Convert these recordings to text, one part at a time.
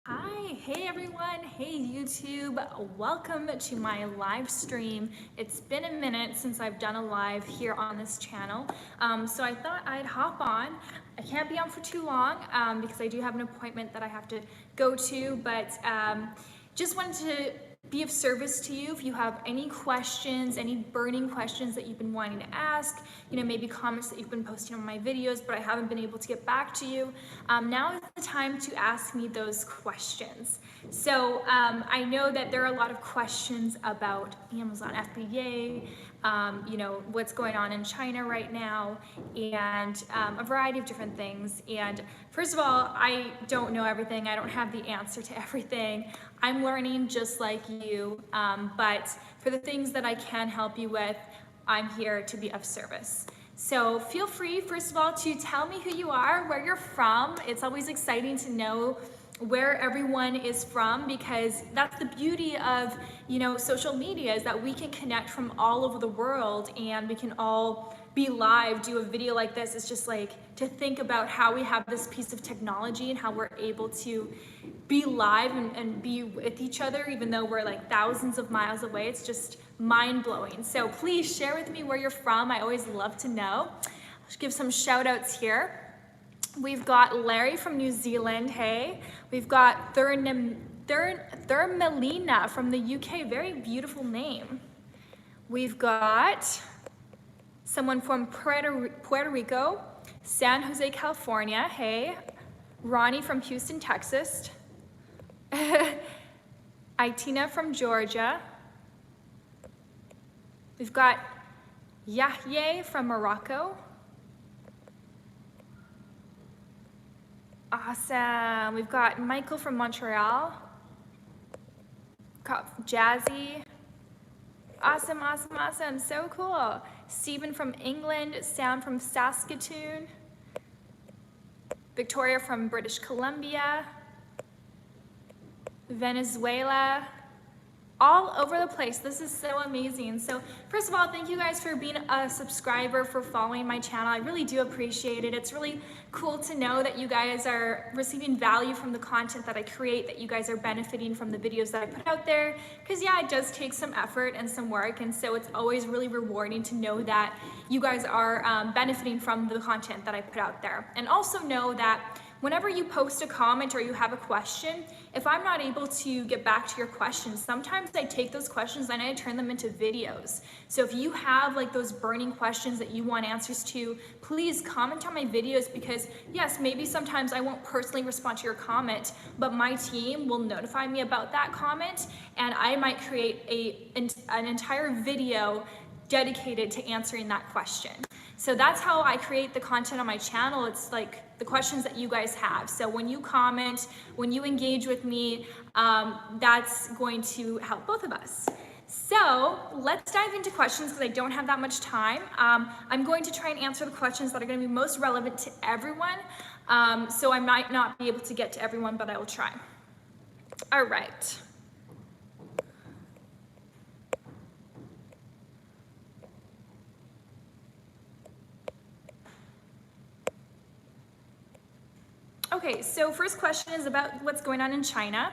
Hi, hey everyone, hey YouTube, welcome to my live stream. It's been a minute since I've done a live here on this channel, so I thought I'd hop on. I can't be on for too long because I do have an appointment that I have to go to, but just wanted to be of service to you. If you have any questions, any burning questions that you've been wanting to ask, maybe comments that you've been posting on my videos, but I haven't been able to get back to you, now is the time to ask me those questions. So I know that there are a lot of questions about Amazon FBA, what's going on in China right now, and a variety of different things. And first of all, I don't know everything. I don't have the answer to everything. I'm learning just like you, but for the things that I can help you with, I'm here to be of service. So feel free, first of all, to tell me who you are, where you're from. It's always exciting to know where everyone is from, because that's the beauty of social media, is that we can connect from all over the world and we can all be live, do a video like this. It's just like to think about how we have this piece of technology and how we're able to be live and be with each other even though we're like thousands of miles away. It's just mind-blowing. So please share with me where you're from. I always love to know. I'll give some shout outs here. We've got Larry from New Zealand, hey. We've got Thermelina from the UK, very beautiful name. We've got someone from Puerto Rico, San Jose, California, hey. Ronnie from Houston, Texas. Itina from Georgia. We've got Yahye from Morocco. Awesome. We've got Michael from Montreal. Got Jazzy. Awesome, awesome, awesome. So cool. Stephen from England. Sam from Saskatoon. Victoria from British Columbia. Venezuela. All over the place. This is so amazing. So first of all, thank you guys for being a subscriber, for following my channel. I really do appreciate it. It's really cool to know that you guys are receiving value from the content that I create, that you guys are benefiting from the videos that I put out there. Because yeah, it does take some effort and some work, and so it's always really rewarding to know that you guys are benefiting from the content that I put out there. And also know that whenever you post a comment or you have a question, if I'm not able to get back to your questions, sometimes I take those questions and I turn them into videos. So if you have like those burning questions that you want answers to, please comment on my videos, because yes, maybe sometimes I won't personally respond to your comment, but my team will notify me about that comment, and I might create an entire video dedicated to answering that question. So that's how I create the content on my channel. It's like the questions that you guys have. So when you comment, when you engage with me, that's going to help both of us. So let's dive into questions, because I don't have that much time. I'm going to try and answer the questions that are going to be most relevant to everyone. So I might not be able to get to everyone, but I will try. All right. Okay, so first question is about what's going on in China.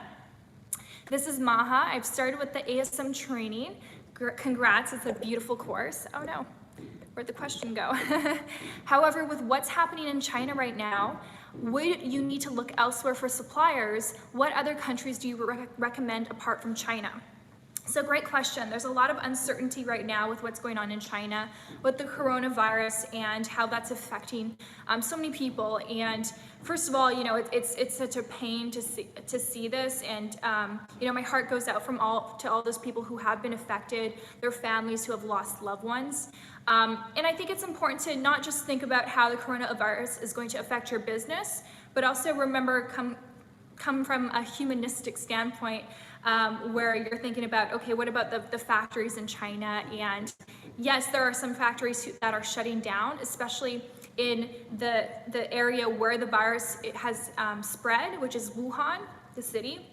This is Maha. I've started with the ASM training. Congrats, it's a beautiful course. Oh no, where'd the question go? However, with what's happening in China right now, would you need to look elsewhere for suppliers? What other countries do you recommend apart from China? So great question. There's a lot of uncertainty right now with what's going on in China with the coronavirus and how that's affecting so many people. And first of all, it's such a pain to see this, and my heart goes out to all those people who have been affected, their families who have lost loved ones. And I think it's important to not just think about how the coronavirus is going to affect your business, but also remember, come from a humanistic standpoint, where you're thinking about, okay, what about the factories in China? And yes, there are some factories that are shutting down, especially in the area where the virus has spread, which is Wuhan, the city.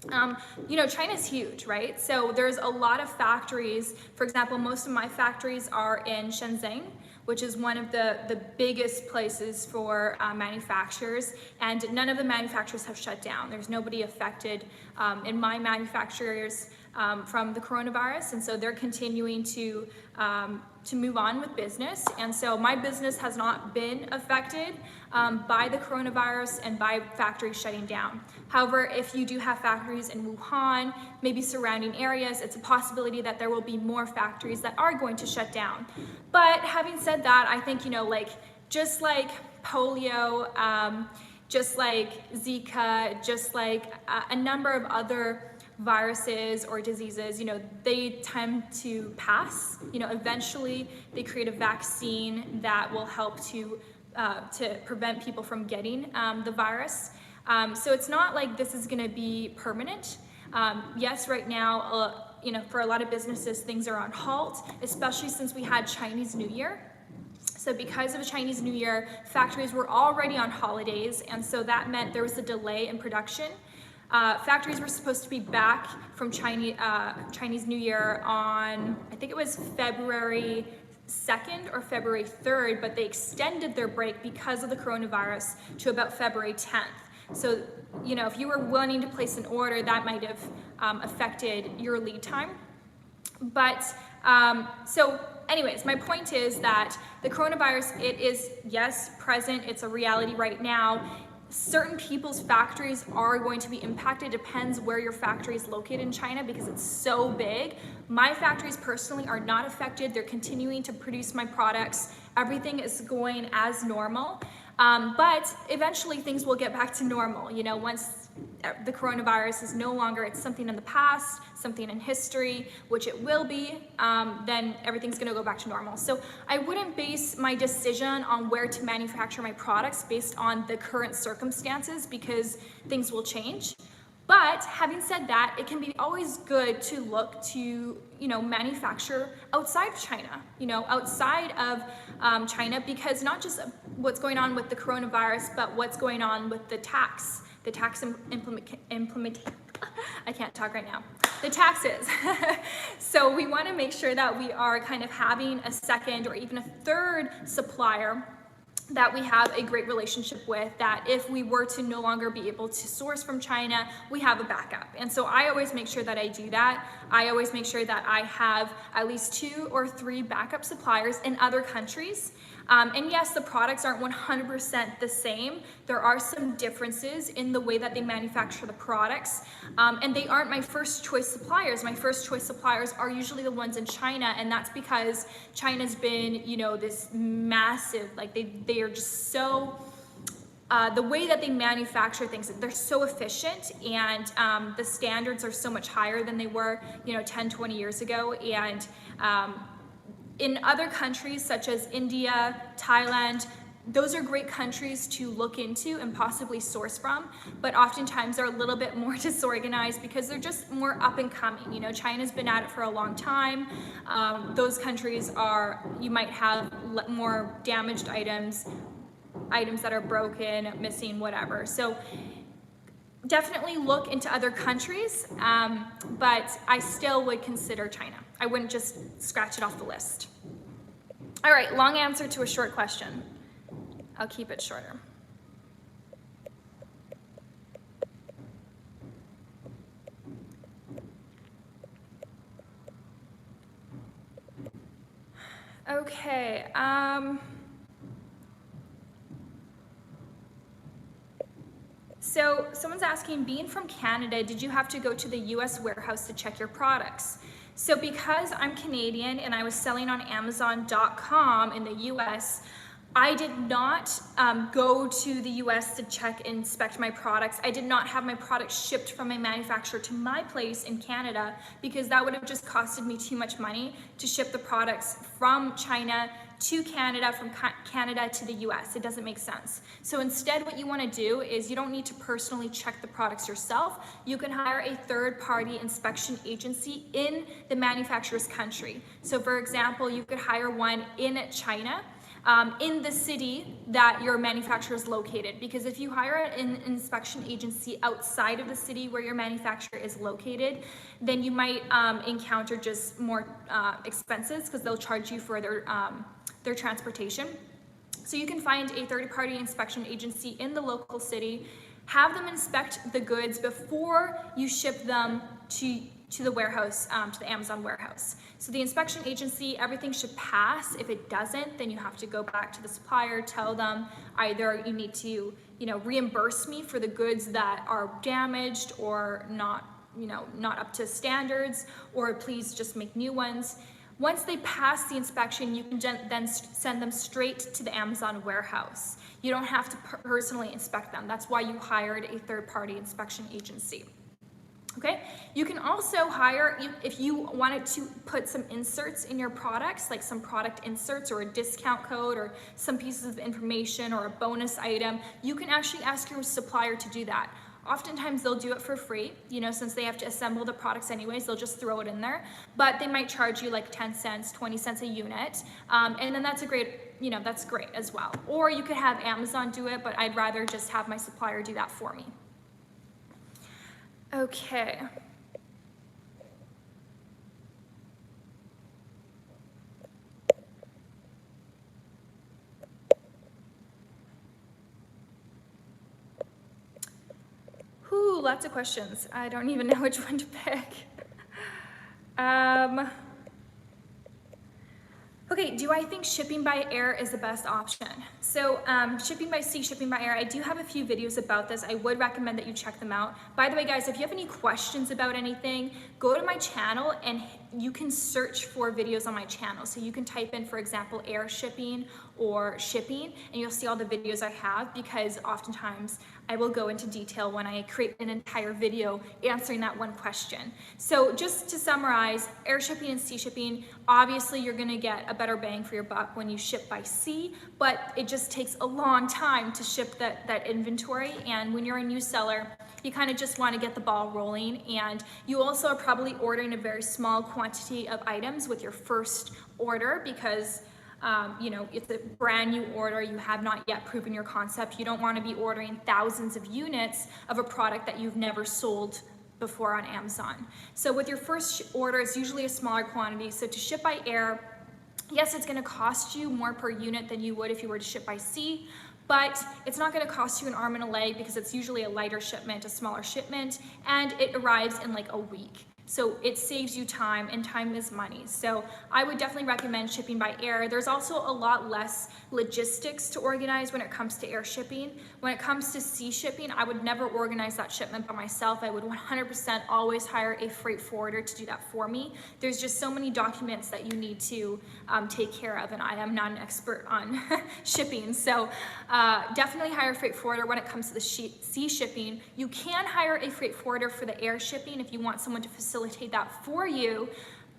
China's huge, right? So there's a lot of factories. For example, most of my factories are in Shenzhen, which is one of the biggest places for manufacturers, and none of the manufacturers have shut down. There's nobody affected in my manufacturers from the coronavirus, and so they're continuing to move on with business. And so my business has not been affected by the coronavirus and by factories shutting down. However, if you do have factories in Wuhan, maybe surrounding areas, it's a possibility that there will be more factories that are going to shut down. But having said that, I think, just like polio, just like Zika, just like a number of other viruses or diseases, they tend to pass. Eventually they create a vaccine that will help to prevent people from getting the virus. So it's not like this is going to be permanent. Yes, right now, for a lot of businesses, things are on halt, especially since we had Chinese New Year. So because of the Chinese New Year, factories were already on holidays, and so that meant there was a delay in production. Factories were supposed to be back from Chinese New Year on, I think it was February 2nd or February 3rd, but they extended their break because of the coronavirus to about February 10th. So, if you were wanting to place an order, that might have affected your lead time. But, so anyways, my point is that the coronavirus, it is, yes, present, it's a reality right now. Certain people's factories are going to be impacted. Depends where your factory is located in China because it's so big. My factories personally are not affected. They're continuing to produce my products. Everything is going as normal. But eventually things will get back to normal. Once the coronavirus is no longer, it's something in the past, something in history, which it will be, then everything's gonna go back to normal. So I wouldn't base my decision on where to manufacture my products based on the current circumstances because things will change. But having said that, it can be always good to look to, manufacture outside of China, outside of China, because not just what's going on with the coronavirus, but what's going on with the tax implementation. I can't talk right now. The taxes. So we want to make sure that we are kind of having a second or even a third supplier that we have a great relationship with, that if we were to no longer be able to source from China, we have a backup. And so I always make sure that I do that. I always make sure that I have at least 2 or 3 backup suppliers in other countries. And yes, the products aren't 100% the same. There are some differences in the way that they manufacture the products. And they aren't my first choice suppliers. My first choice suppliers are usually the ones in China, and that's because China's been, this massive, like they are just so, the way that they manufacture things, they're so efficient, and the standards are so much higher than they were, 10, 20 years ago. And in other countries such as India, Thailand, those are great countries to look into and possibly source from, but oftentimes they're a little bit more disorganized because they're just more up and coming. China's been at it for a long time. Those countries you might have more damaged items that are broken, missing, whatever. So definitely look into other countries, but I still would consider China. I wouldn't just scratch it off the list. All right, long answer to a short question. I'll keep it shorter. Okay. So someone's asking, being from Canada, did you have to go to the US warehouse to check your products? So because I'm Canadian and I was selling on Amazon.com in the US, I did not go to the US to check and inspect my products. I did not have my products shipped from my manufacturer to my place in Canada because that would have just costed me too much money to ship the products from China to Canada, from Canada to the US. It doesn't make sense. So instead, what you want to do is you don't need to personally check the products yourself. You can hire a third-party inspection agency in the manufacturer's country. So for example, you could hire one in China, in the city that your manufacturer is located. Because if you hire an inspection agency outside of the city where your manufacturer is located, then you might encounter just more expenses because they'll charge you for their transportation. So you can find a third-party inspection agency in the local city, have them inspect the goods before you ship them to the warehouse, to the Amazon warehouse. So the inspection agency, everything should pass. If it doesn't, then you have to go back to the supplier, tell them either you need to, reimburse me for the goods that are damaged or not up to standards, or please just make new ones. Once they pass the inspection, you can then send them straight to the Amazon warehouse. You don't have to personally inspect them. That's why you hired a third-party inspection agency. Okay, you can also hire, if you wanted to put some inserts in your products, like some product inserts or a discount code or some pieces of information or a bonus item, you can actually ask your supplier to do that. Oftentimes they'll do it for free, since they have to assemble the products anyways, they'll just throw it in there, but they might charge you like 10 cents, 20 cents a unit, and then that's that's great as well. Or you could have Amazon do it, but I'd rather just have my supplier do that for me. Okay. Whew, lots of questions. I don't even know which one to pick. Okay, do I think shipping by air is the best option? So shipping by sea, shipping by air, I do have a few videos about this. I would recommend that you check them out. By the way, guys, if you have any questions about anything, go to my channel and you can search for videos on my channel. So you can type in, for example, air shipping or shipping, and you'll see all the videos I have, because oftentimes I will go into detail when I create an entire video answering that one question. So just to summarize, air shipping and sea shipping, obviously you're gonna get a better bang for your buck when you ship by sea, but it just takes a long time to ship that inventory. And when you're a new seller, you kind of just want to get the ball rolling. And you also are probably ordering a very small quantity of items with your first order, because it's a brand new order. You have not yet proven your concept. You don't want to be ordering thousands of units of a product that you've never sold before on Amazon. So with your first order, it's usually a smaller quantity. So to ship by air, yes, it's going to cost you more per unit than you would if you were to ship by sea, but it's not going to cost you an arm and a leg, because it's usually a lighter shipment, a smaller shipment, and it arrives in like a week. So it saves you time, and time is money. So I would definitely recommend shipping by air. There's also a lot less logistics to organize when it comes to air shipping. When it comes to sea shipping, I would never organize that shipment by myself. I would 100% always hire a freight forwarder to do that for me. There's just so many documents that you need to take care of, and I am not an expert on shipping. So definitely hire a freight forwarder when it comes to the sea shipping. You can hire a freight forwarder for the air shipping if you want someone to facilitate that for you,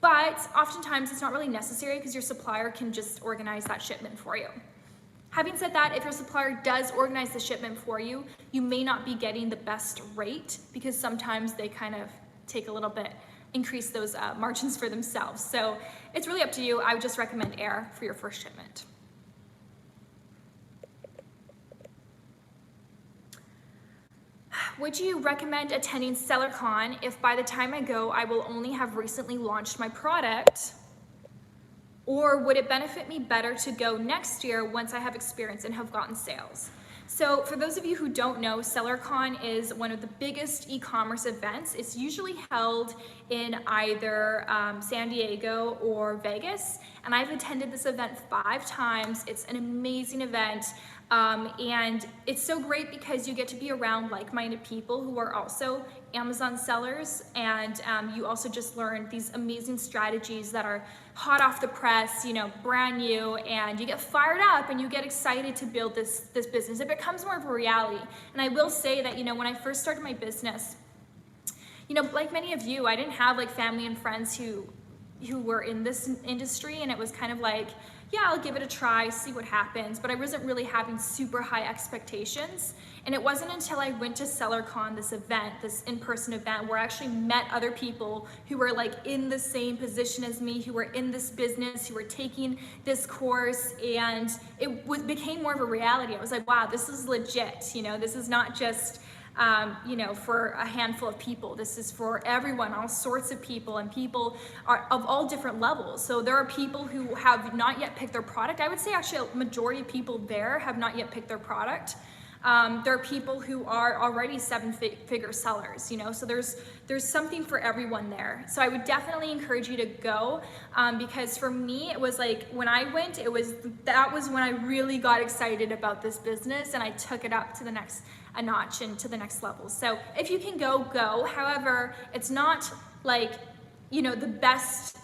but oftentimes it's not really necessary, because your supplier can just organize that shipment for you. Having said that, if your supplier does organize the shipment for you, you may not be getting the best rate, because sometimes they kind of take a little bit, increase those margins for themselves. So it's really up to you. I would just recommend air for your first shipment. Would you recommend attending SellerCon if by the time I go, I will only have recently launched my product? Or would it benefit me better to go next year once I have experience and have gotten sales? So for those of you who don't know, SellerCon is one of the biggest e-commerce events. It's usually held in either San Diego or Vegas, and I've attended this event 5 times. It's an amazing event. And it's so great because you get to be around like-minded people who are also Amazon sellers, and you also just learn these amazing strategies that are hot off the press, brand new, and you get fired up and you get excited to build this business. It becomes more of a reality. And I will say that, when I first started my business, like many of you, I didn't have like family and friends who were in this industry, and it was kind of like, yeah, I'll give it a try, see what happens, but I wasn't really having super high expectations. And it wasn't until I went to SellerCon, this event, this in-person event, where I actually met other people who were like in the same position as me, who were in this business, who were taking this course, and it became more of a reality. I was like, wow, this is legit, this is not just you know, for a handful of people. This is for everyone, all sorts of people, and people are of all different levels. So there are people who have not yet picked their product. I would say actually a majority of people there have not yet picked their product. There are people who are already seven-figure sellers, you know, so there's something for everyone there. So I would definitely encourage you to go, because for me, it was like, when I went, that was when I really got excited about this business, and I took it up to the next a notch and to the next level. So if you can go, go. However, it's not like, you know, the best.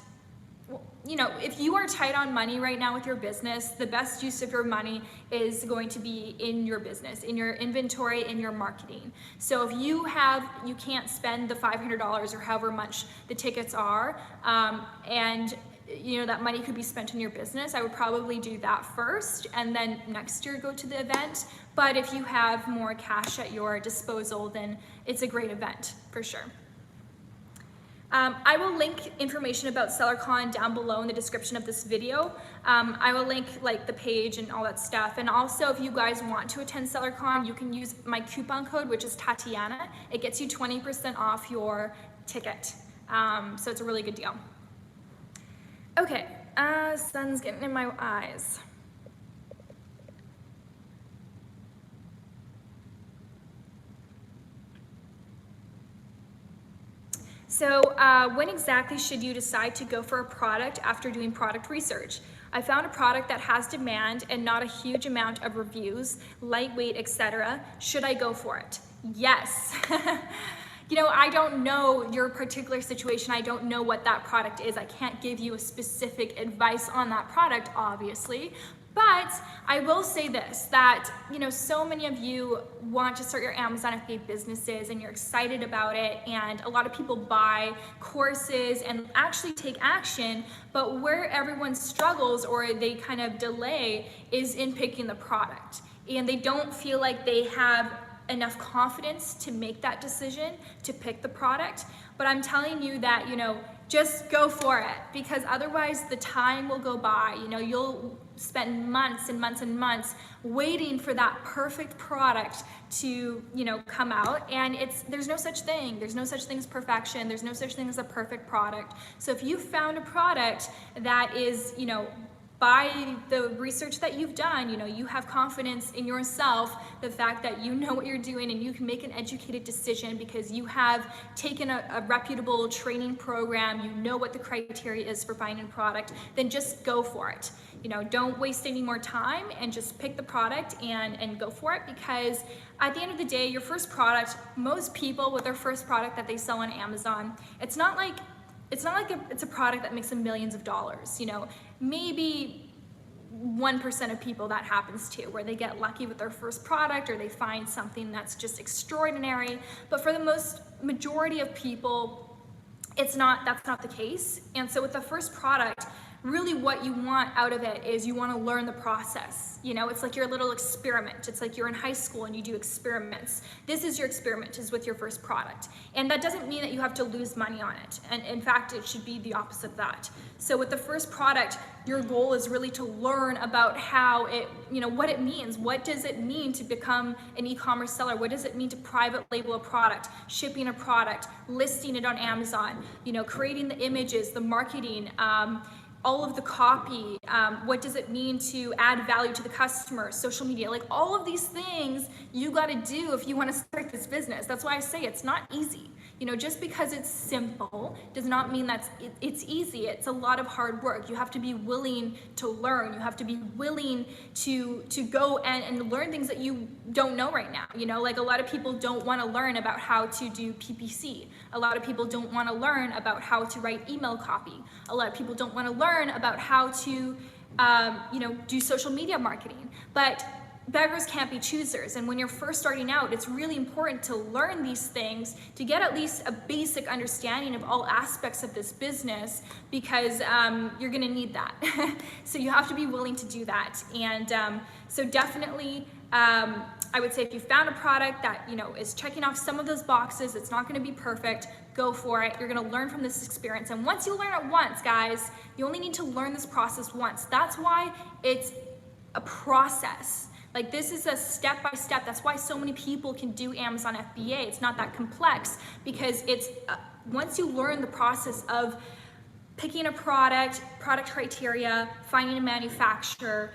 You know, if you are tight on money right now with your business, the best use of your money is going to be in your business, in your inventory, in your marketing. So if you can't spend the $500 or however much the tickets are, and you know, that money could be spent in your business, I would probably do that first, and then next year go to the event. But if you have more cash at your disposal, then it's a great event for sure. I will link information about SellerCon down below in the description of this video. I will link like the page and all that stuff. And also, if you guys want to attend SellerCon, you can use my coupon code, which is Tatiana. It gets you 20% off your ticket. So it's a really good deal. Okay, sun's getting in my eyes. So when exactly should you decide to go for a product after doing product research? I found a product that has demand and not a huge amount of reviews, lightweight, etc. Should I go for it? Yes. You know, I don't know your particular situation. I don't know what that product is. I can't give you a specific advice on that product, obviously. But I will say this, that, you know, so many of you want to start your Amazon FBA businesses and you're excited about it, and a lot of people buy courses and actually take action, but where everyone struggles or they kind of delay is in picking the product. And they don't feel like they have enough confidence to make that decision to pick the product. But I'm telling you that, you know, just go for it, because otherwise the time will go by. You know, you'll spend months and months and months waiting for that perfect product to, you know, come out, and there's no such thing. There's no such thing as perfection. There's no such thing as a perfect product. So if you found a product that is, you know, by the research that you've done, you know, you have confidence in yourself, the fact that you know what you're doing and you can make an educated decision because you have taken a reputable training program, you know what the criteria is for finding a product, then just go for it. You know, don't waste any more time and just pick the product and go for it, because at the end of the day, your first product, most people with their first product that they sell on Amazon, it's not like it's a product that makes them millions of dollars. You know, maybe 1% of people that happens to, where they get lucky with their first product or they find something that's just extraordinary. But for the majority of people, that's not the case. And so with the first product, really what you want out of it is you want to learn the process. You know, it's like your little experiment. It's like you're in high school and you do experiments. This is your experiment, is with your first product. And that doesn't mean that you have to lose money on it. And in fact, it should be the opposite of that. So with the first product, your goal is really to learn about how it, you know, what it means. What does it mean to become an e-commerce seller? What does it mean to private label a product, shipping a product, listing it on Amazon, you know, creating the images, the marketing, all of the copy, what does it mean to add value to the customer, social media, like all of these things you got to do if you want to start this business. That's why I say it's not easy. You know, just because it's simple does not mean it's easy. It's a lot of hard work. You have to be willing to learn. You have to be willing to go and learn things that you don't know right now. You know, like a lot of people don't want to learn about how to do PPC. A lot of people don't want to learn about how to write email copy. A lot of people don't want to learn about how to, you know, do social media marketing. But beggars can't be choosers, and when you're first starting out, it's really important to learn these things to get at least a basic understanding of all aspects of this business, because you're going to need that. So you have to be willing to do that. And so definitely, I would say if you found a product that, you know, is checking off some of those boxes, it's not going to be perfect, go for it. You're going to learn from this experience. And once you learn it once, guys, you only need to learn this process once. That's why it's a process. Like, this is a step-by-step. That's why so many people can do Amazon FBA. It's not that complex, because it's once you learn the process of picking a product criteria, finding a manufacturer,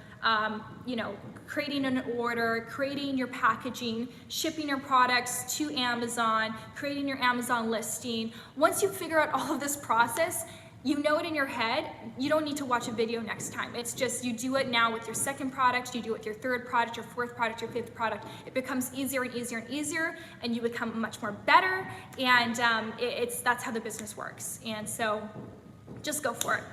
creating an order, creating your packaging, shipping your products to Amazon, creating your Amazon listing. Once you figure out all of this process, you know it in your head, you don't need to watch a video next time. It's just, you do it now with your second product, you do it with your third product, your fourth product, your fifth product. It becomes easier and easier and easier, and you become much more better, and that's how the business works. And so just go for it.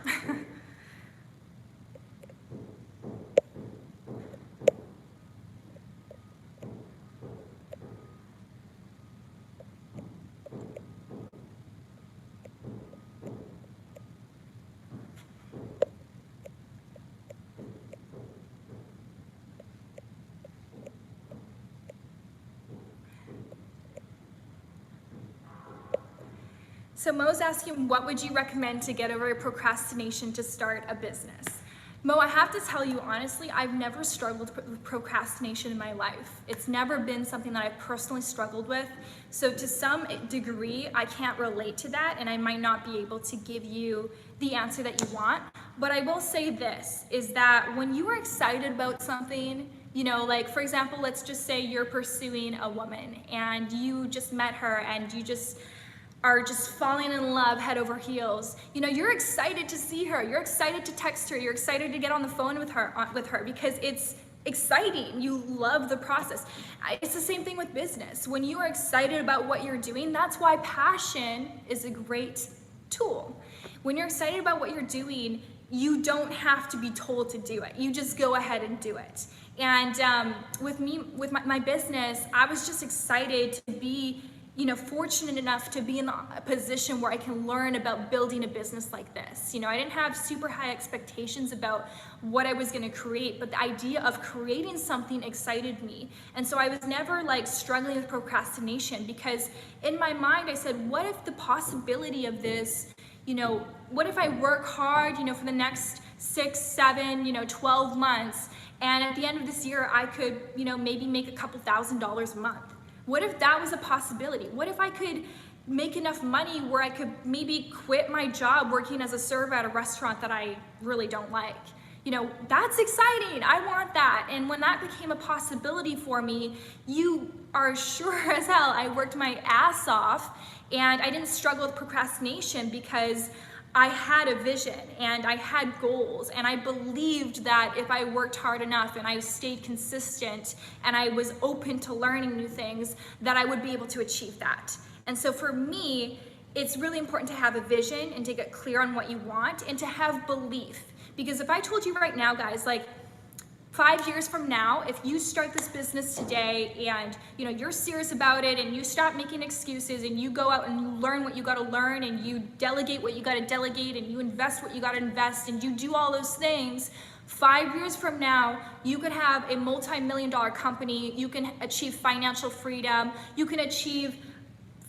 So Mo's asking, what would you recommend to get over procrastination to start a business? Mo, I have to tell you honestly, I've never struggled with procrastination in my life. It's never been something that I've personally struggled with. So to some degree, I can't relate to that, and I might not be able to give you the answer that you want. But I will say this, is that when you are excited about something, like for example, let's just say you're pursuing a woman and you just met her and you just are just falling in love head over heels. You're excited to see her, you're excited to text her, you're excited to get on the phone with her because it's exciting. You love the process. It's the same thing with business. When you are excited about what you're doing, that's why passion is a great tool. When you're excited about what you're doing, you don't have to be told to do it. You just go ahead and do it. And with my business, I was just excited to be fortunate enough to be in a position where I can learn about building a business like this. I didn't have super high expectations about what I was going to create, but the idea of creating something excited me. And so I was never struggling with procrastination, because in my mind I said, what if the possibility of this, what if I work hard, for the next 6, 7, 12 months, and at the end of this year I could, maybe make a couple $1,000s a month. What if that was a possibility? What if I could make enough money where I could maybe quit my job working as a server at a restaurant that I really don't like? That's exciting. I want that. And when that became a possibility for me, you are sure as hell I worked my ass off, and I didn't struggle with procrastination because I had a vision and I had goals, and I believed that if I worked hard enough and I stayed consistent and I was open to learning new things, that I would be able to achieve that. And so for me, it's really important to have a vision and to get clear on what you want and to have belief. Because if I told you right now, guys, 5 years from now, if you start this business today and you're serious about it and you stop making excuses and you go out and you learn what you got to learn and you delegate what you got to delegate and you invest what you got to invest and you do all those things, 5 years from now, you could have a multi-million-dollar company, you can achieve financial freedom, you can achieve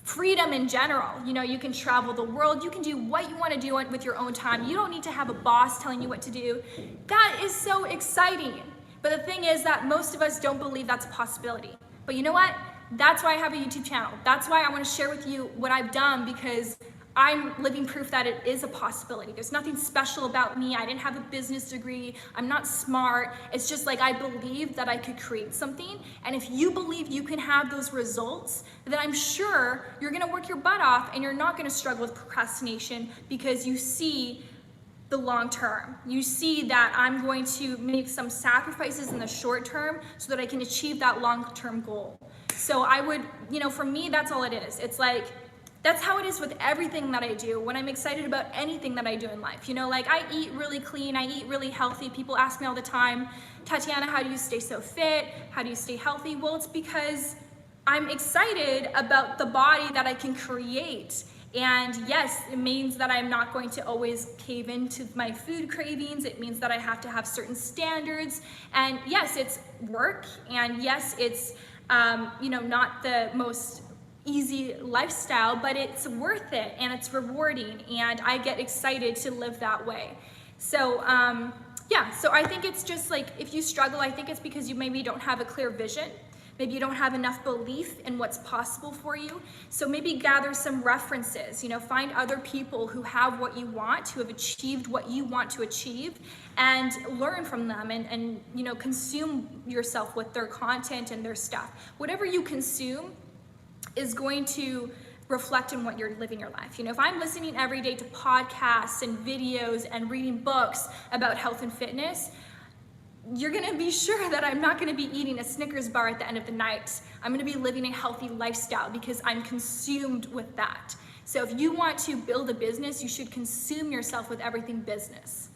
freedom in general. You can travel the world, you can do what you want to do with your own time. You don't need to have a boss telling you what to do. That is so exciting. But the thing is that most of us don't believe that's a possibility. But you know what? That's why I have a YouTube channel. That's why I want to share with you what I've done, because I'm living proof that it is a possibility. There's nothing special about me. I didn't have a business degree. I'm not smart. It's just I believed that I could create something. And if you believe you can have those results, then I'm sure you're going to work your butt off and you're not going to struggle with procrastination, because you see the long term. You see that I'm going to make some sacrifices in the short term so that I can achieve that long-term goal. So I would, for me, that's all it is. It's that's how it is with everything that I do when I'm excited about anything that I do in life. I eat really clean, I eat really healthy. People ask me all the time, Tatiana, how do you stay so fit? How do you stay healthy? Well, it's because I'm excited about the body that I can create. And yes, it means that I'm not going to always cave into my food cravings. It means that I have to have certain standards. And yes, it's work. And yes, it's, not the most easy lifestyle, but it's worth it and it's rewarding. And I get excited to live that way. So yeah, so I think it's just like, if you struggle, I think it's because you maybe don't have a clear vision. Maybe you don't have enough belief in what's possible for you. So maybe gather some references, find other people who have what you want, who have achieved what you want to achieve, and learn from them and consume yourself with their content and their stuff. Whatever you consume is going to reflect in what you're living your life. If I'm listening every day to podcasts and videos and reading books about health and fitness, you're gonna be sure that I'm not gonna be eating a Snickers bar at the end of the night. I'm gonna be living a healthy lifestyle because I'm consumed with that. So if you want to build a business, you should consume yourself with everything business.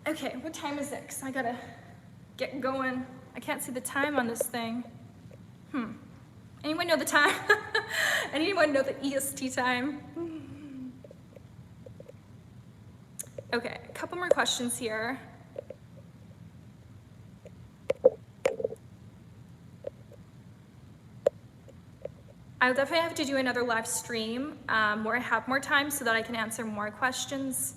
Okay, what time is it? 'Cause I gotta get going. I can't see the time on this thing. Anyone know the time? Anyone know the EST time? Okay, a couple more questions here. I'll definitely have to do another live stream where I have more time so that I can answer more questions.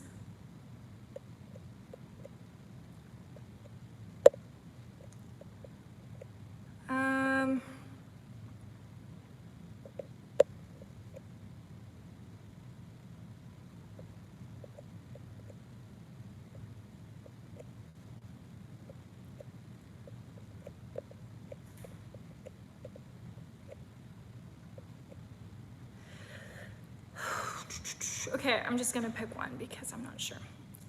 Okay, I'm just gonna pick one because I'm not sure.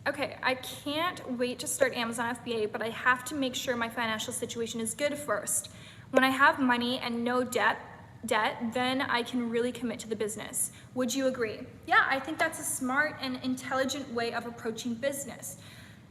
Okay, I can't wait to start Amazon FBA, but I have to make sure my financial situation is good first. When I have money and no debt, then I can really commit to the business. Would you agree? Yeah, I think that's a smart and intelligent way of approaching business.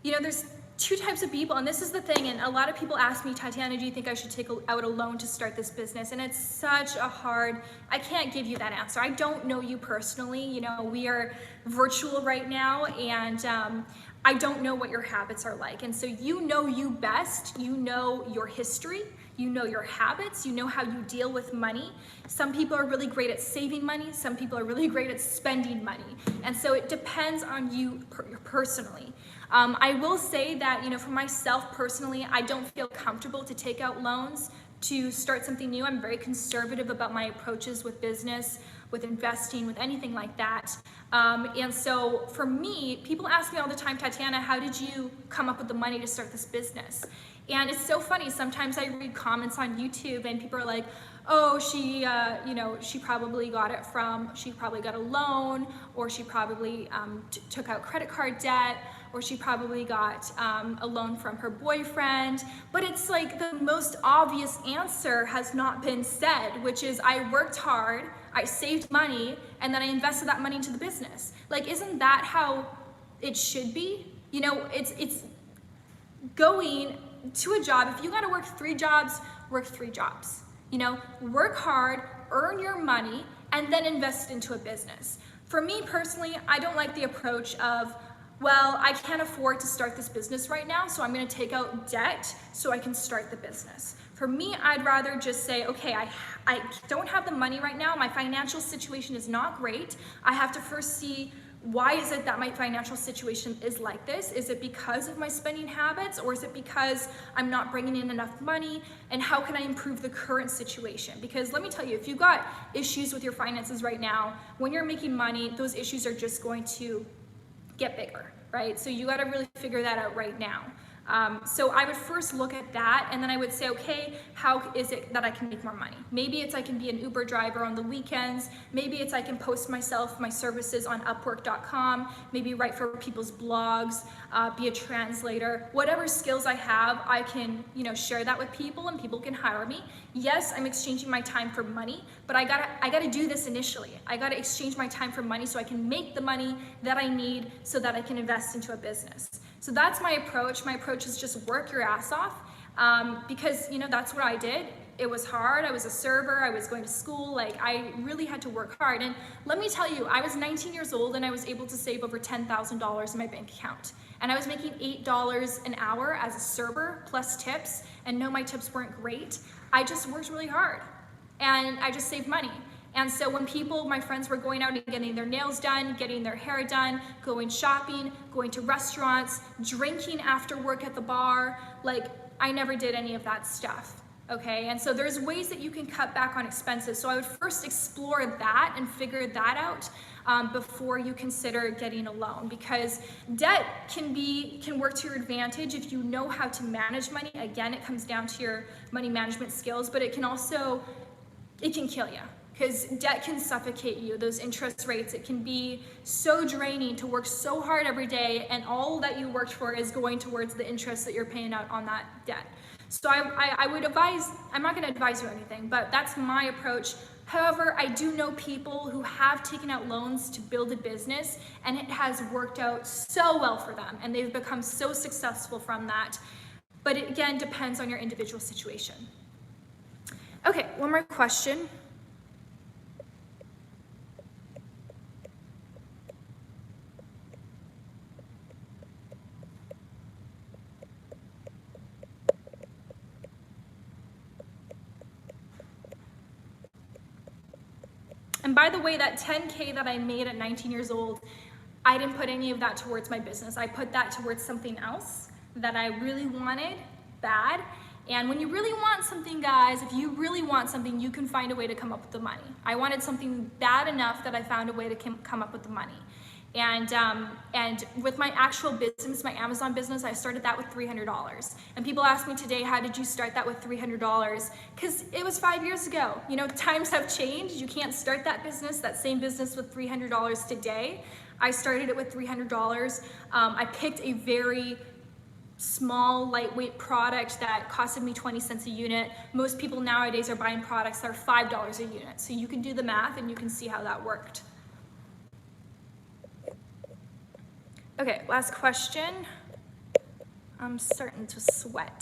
There's two types of people, and this is the thing, and a lot of people ask me, Tatiana, do you think I should take out a loan to start this business? And it's such a hard, I can't give you that answer. I don't know you personally. We are virtual right now, and I don't know what your habits are like. And so you know you best, you know your history, you know your habits, you know how you deal with money. Some people are really great at saving money, some people are really great at spending money. And so it depends on you personally. I will say that, for myself personally, I don't feel comfortable to take out loans to start something new. I'm very conservative about my approaches with business, with investing, with anything like that. And so for me, people ask me all the time, Tatiana, how did you come up with the money to start this business? And it's so funny. Sometimes I read comments on YouTube and people are like, oh, she probably got she probably got a loan, or she probably took out credit card debt, or she probably got a loan from her boyfriend. But it's like the most obvious answer has not been said, which is I worked hard, I saved money, and then I invested that money into the business. Like, isn't that how it should be? It's going to a job. If you gotta work 3 jobs, work 3 jobs. Work hard, earn your money, and then invest into a business. For me personally, I don't like the approach of, well, I can't afford to start this business right now, so I'm gonna take out debt so I can start the business. For me, I'd rather just say, okay, I don't have the money right now, my financial situation is not great. I have to first see, why is it that my financial situation is like this? Is it because of my spending habits, or is it because I'm not bringing in enough money? And how can I improve the current situation? Because let me tell you, if you've got issues with your finances right now, when you're making money, those issues are just going to get bigger, right? So you got to really figure that out right now. So I would first look at that, and then I would say, okay, how is it that I can make more money? Maybe it's I can be an Uber driver on the weekends. Maybe it's I can post my services on Upwork.com, maybe write for people's blogs, be a translator. Whatever skills I have, I can, share that with people, and people can hire me. Yes, I'm exchanging my time for money, but I gotta do this initially. I gotta exchange my time for money so I can make the money that I need so that I can invest into a business. So that's my approach. My approach is just work your ass off, because that's what I did. It was hard. I was a server. I was going to school. Like, I really had to work hard. And let me tell you, I was 19 years old and I was able to save over $10,000 in my bank account. And I was making $8 an hour as a server plus tips. And no, my tips weren't great. I just worked really hard and I just saved money. And so when my friends were going out and getting their nails done, getting their hair done, going shopping, going to restaurants, drinking after work at the bar, like I never did any of that stuff. Okay, and so there's ways that you can cut back on expenses. So I would first explore that and figure that out before you consider getting a loan, because debt can work to your advantage if you know how to manage money. Again, it comes down to your money management skills, but it can kill you, because debt can suffocate you. Those interest rates, it can be so draining to work so hard every day, and all that you worked for is going towards the interest that you're paying out on that debt. So I would advise, I'm not going to advise you anything, but that's my approach. However, I do know people who have taken out loans to build a business, and it has worked out so well for them, and they've become so successful from that. But it again depends on your individual situation. Okay, one more question. And by the way, that 10K that I made at 19 years old, I didn't put any of that towards my business. I put that towards something else that I really wanted bad. And when you really want something, guys, if you really want something, you can find a way to come up with the money. I wanted something bad enough that I found a way to come up with the money. And with my actual business, my Amazon business, I started that with $300. And people ask me today, how did you start that with $300? Because it was 5 years ago. You know, times have changed. You can't start that same business with $300 today. I started it with $300. I picked a very small, lightweight product that costed me 20 cents a unit. Most people nowadays are buying products that are $5 a unit. So you can do the math and you can see how that worked. Okay, last question. I'm starting to sweat.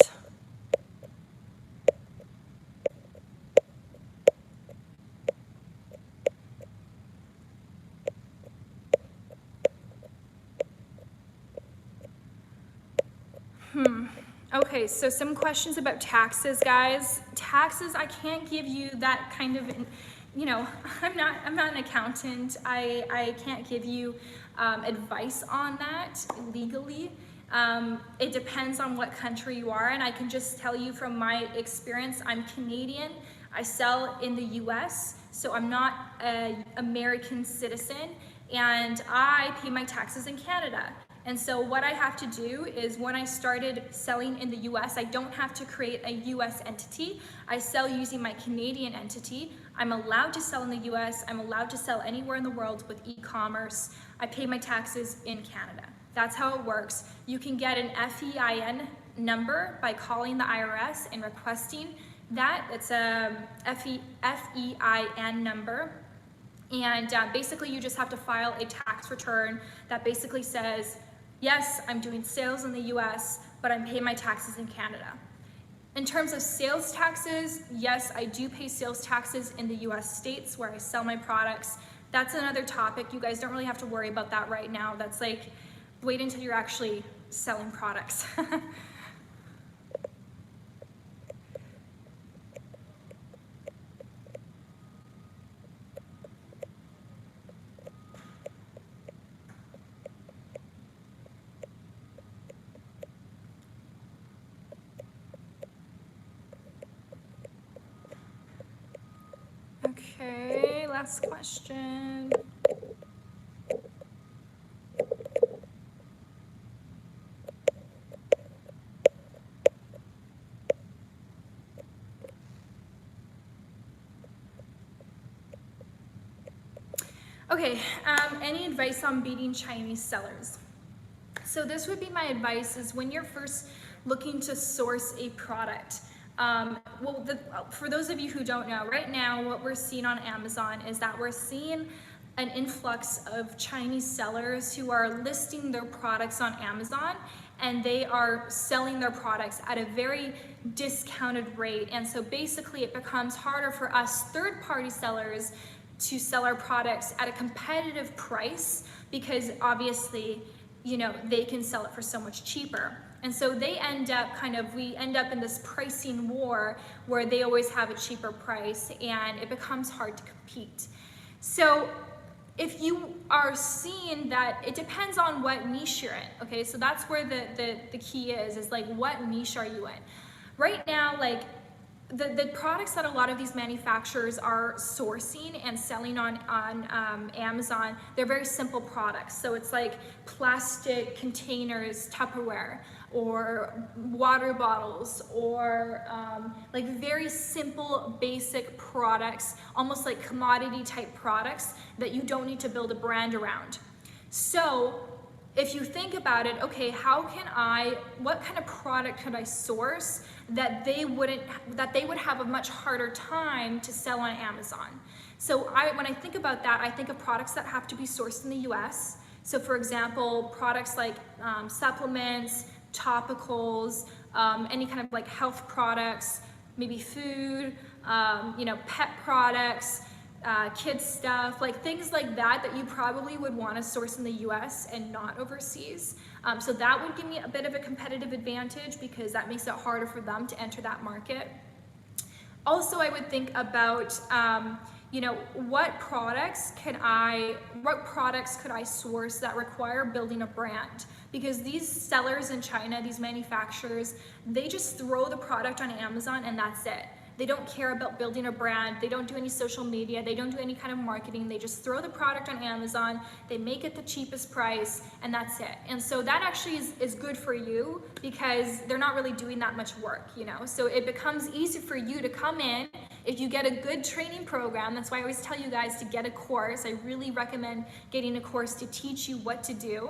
Okay, so some questions about taxes, guys. Taxes, I can't give you that kind of, you know, I'm not an accountant. I can't give you advice on that legally. It depends on what country you are, and I can just tell you from my experience, I'm Canadian. I sell in the US, so I'm not an American citizen, and I pay my taxes in Canada. And so what I have to do is, when I started selling in the US, I don't have to create a US entity. I sell using my Canadian entity. I'm allowed to sell in the US. I'm allowed to sell anywhere in the world with e-commerce. I pay my taxes in Canada. That's how it works. You can get an FEIN number by calling the IRS and requesting that. It's a FEIN number. And basically you just have to file a tax return that basically says, yes, I'm doing sales in the US, but I'm paying my taxes in Canada. In terms of sales taxes, yes, I do pay sales taxes in the US states where I sell my products. That's another topic. You guys don't really have to worry about that right now. That's like, wait until you're actually selling products. Okay, last question. Okay, any advice on beating Chinese sellers? So this would be my advice, is when you're first looking to source a product. For those of you who don't know, right now what we're seeing on Amazon is that we're seeing an influx of Chinese sellers who are listing their products on Amazon, and they are selling their products at a very discounted rate. And so basically it becomes harder for us third-party sellers to sell our products at a competitive price, because obviously, you know, they can sell it for so much cheaper. And so they end up we end up in this pricing war where they always have a cheaper price and it becomes hard to compete. So if you are seeing that, it depends on what niche you're in, okay? So that's where the key is like, what niche are you in? Right now, like, the products that a lot of these manufacturers are sourcing and selling on Amazon, they're very simple products. So it's like plastic containers, Tupperware, or water bottles, or like very simple, basic products, almost like commodity type products that you don't need to build a brand around. So if you think about it, okay, what kind of product could I source that they would have a much harder time to sell on Amazon? So when I think about that, I think of products that have to be sourced in the US. So for example, products like supplements, topicals, any kind of like health products, maybe food, pet products, kids stuff, like things like that you probably would want to source in the US and not overseas. So that would give me a bit of a competitive advantage because that makes it harder for them to enter that market. Also, I would think about, what products could I source that require building a brand? Because these sellers in China, these manufacturers, they just throw the product on Amazon and that's it. They don't care about building a brand. They don't do any social media. They don't do any kind of marketing. They just throw the product on Amazon. They make it the cheapest price and that's it. And so that actually is good for you because they're not really doing that much work, So it becomes easy for you to come in if you get a good training program. That's why I always tell you guys to get a course. I really recommend getting a course to teach you what to do.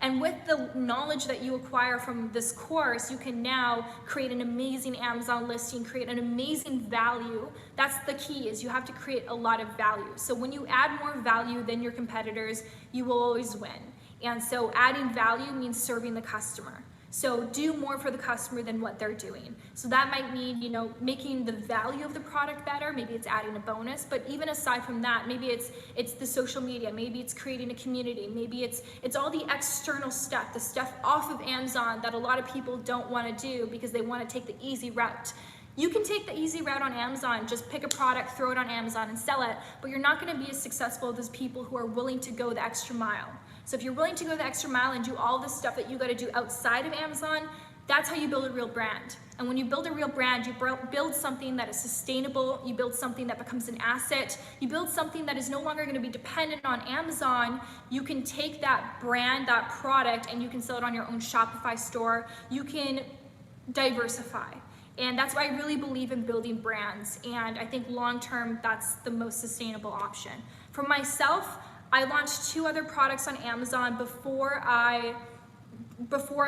And with the knowledge that you acquire from this course, you can now create an amazing Amazon listing, create an amazing value. That's the key, is you have to create a lot of value. So when you add more value than your competitors, you will always win. And so adding value means serving the customer. So do more for the customer than what they're doing. So that might mean, making the value of the product better. Maybe it's adding a bonus, but even aside from that, maybe it's the social media, maybe it's creating a community, maybe it's all the external stuff, the stuff off of Amazon that a lot of people don't want to do because they want to take the easy route. You can take the easy route on Amazon, just pick a product, throw it on Amazon and sell it, but you're not going to be as successful as those people who are willing to go the extra mile. So if you're willing to go the extra mile and do all the stuff that you got to do outside of Amazon, that's how you build a real brand. And when you build a real brand, you build something that is sustainable, you build something that becomes an asset, you build something that is no longer going to be dependent on Amazon. You can take that brand, that product, and you can sell it on your own Shopify store. You can diversify. And that's why I really believe in building brands. And I think long-term, that's the most sustainable option. For myself, I launched 2 other products on Amazon before I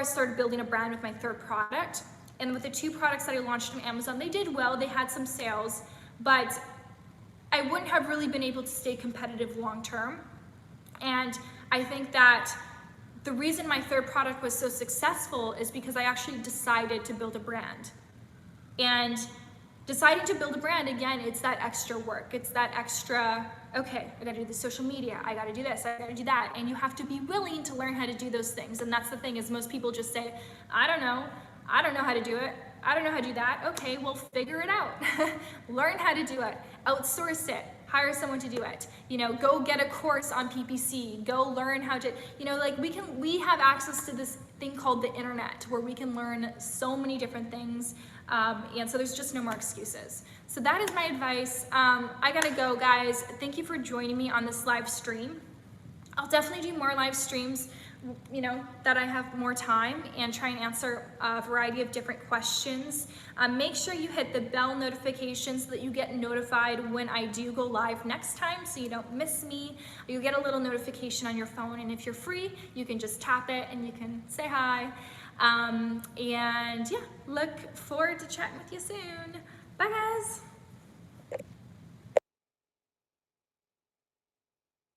started building a brand with my 3rd product. And with the 2 products that I launched on Amazon, they did well, they had some sales, but I wouldn't have really been able to stay competitive long-term. And I think that the reason my 3rd product was so successful is because I actually decided to build a brand. And deciding to build a brand, again, it's that extra work. It's that extra, okay, I gotta do the social media, I gotta do this, I gotta do that. And you have to be willing to learn how to do those things. And that's the thing, is most people just say, I don't know how to do it. I don't know how to do that. Okay, well, figure it out. Learn how to do it. Outsource it. Hire someone to do it. Go get a course on PPC. Go learn how to, we have access to this thing called the internet where we can learn so many different things. And so there's just no more excuses. So that is my advice. I gotta go, guys. Thank you for joining me on this live stream. I'll definitely do more live streams, that I have more time, and try and answer a variety of different questions. Make sure you hit the bell notification so that you get notified when I do go live next time, so you don't miss me. You'll get a little notification on your phone, and if you're free, you can just tap it and you can say hi. And yeah, look forward to chatting with you soon. Bye, guys.